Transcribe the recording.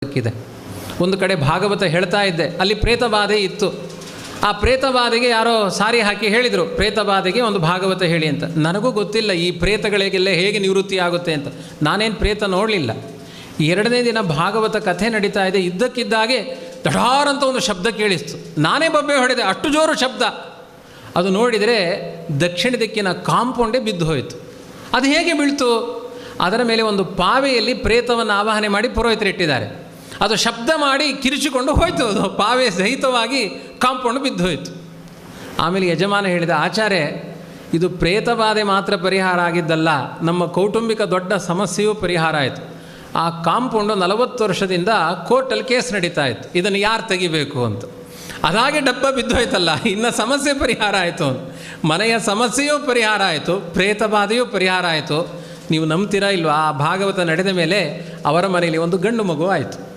ಇದೆ. ಒಂದು ಕಡೆ ಭಾಗವತ ಹೇಳ್ತಾ ಇದ್ದೆ, ಅಲ್ಲಿ ಪ್ರೇತಬಾಧೆ ಇತ್ತು. ಆ ಪ್ರೇತಬಾಧೆಗೆ ಯಾರೋ ಸಾರಿ ಹಾಕಿ ಹೇಳಿದರು, ಪ್ರೇತಬಾಧೆಗೆ ಒಂದು ಭಾಗವತ ಹೇಳಿ ಅಂತ. ನನಗೂ ಗೊತ್ತಿಲ್ಲ ಈ ಪ್ರೇತಗಳಿಗೆಲ್ಲ ಹೇಗೆ ನಿವೃತ್ತಿ ಆಗುತ್ತೆ ಅಂತ. ನಾನೇನು ಪ್ರೇತ ನೋಡಲಿಲ್ಲ. ಎರಡನೇ ದಿನ ಭಾಗವತ ಕಥೆ ನಡೀತಾ ಇದೆ. ಇದ್ದಕ್ಕಿದ್ದಾಗೆ ದಢಾರಂತ ಒಂದು ಶಬ್ದ ಕೇಳಿಸ್ತು. ನಾನೇ ಬಬ್ಬೆ ಹೊಡೆದೆ, ಅಷ್ಟು ಜೋರು ಶಬ್ದ. ಅದು ನೋಡಿದರೆ ದಕ್ಷಿಣ ದಿಕ್ಕಿನ ಕಾಂಪೌಂಡೇ ಬಿದ್ದು ಹೋಯಿತು. ಅದು ಹೇಗೆ ಬೀಳ್ತು? ಅದರ ಮೇಲೆ ಒಂದು ಪಾವೆಯಲ್ಲಿ ಪ್ರೇತವನ್ನು ಆವಾಹನೆ ಮಾಡಿ ಪುರೋಹಿತರಿಟ್ಟಿದ್ದಾರೆ. ಅದು ಶಬ್ದ ಮಾಡಿ ಕಿರಿಚಿಕೊಂಡು ಹೋಯಿತು. ಅದು ಪಾವೆ ಸಹಿತವಾಗಿ ಕಾಂಪೌಂಡ್ ಬಿದ್ದು ಹೋಯಿತು. ಆಮೇಲೆ ಯಜಮಾನ ಹೇಳಿದ, ಆಚಾರ್ಯ, ಇದು ಪ್ರೇತಬಾಧೆ ಮಾತ್ರ ಪರಿಹಾರ ಆಗಿದ್ದಲ್ಲ, ನಮ್ಮ ಕೌಟುಂಬಿಕ ದೊಡ್ಡ ಸಮಸ್ಯೆಯೂ ಪರಿಹಾರ ಆಯಿತು. ಆ ಕಾಂಪೌಂಡು 40 ವರ್ಷದಿಂದ ಕೋರ್ಟಲ್ಲಿ ಕೇಸ್ ನಡೀತಾ ಇತ್ತು, ಇದನ್ನು ಯಾರು ತೆಗಿಬೇಕು ಅಂತ. ಅದಾಗೆ ಡಬ್ಬ ಬಿದ್ದೋಯ್ತಲ್ಲ, ಇನ್ನು ಸಮಸ್ಯೆ ಪರಿಹಾರ ಆಯಿತು ಅಂತ. ಮನೆಯ ಸಮಸ್ಯೆಯೂ ಪರಿಹಾರ ಆಯಿತು, ಪ್ರೇತಬಾಧೆಯೂ ಪರಿಹಾರ ಆಯಿತು. ನೀವು ನಂಬ್ತೀರಾ ಇಲ್ವಾ? ಆ ಭಾಗವತ ನಡೆದ ಮೇಲೆ ಅವರ ಮನೆಯಲ್ಲಿ ಒಂದು ಗಂಡು ಮಗು ಆಯಿತು.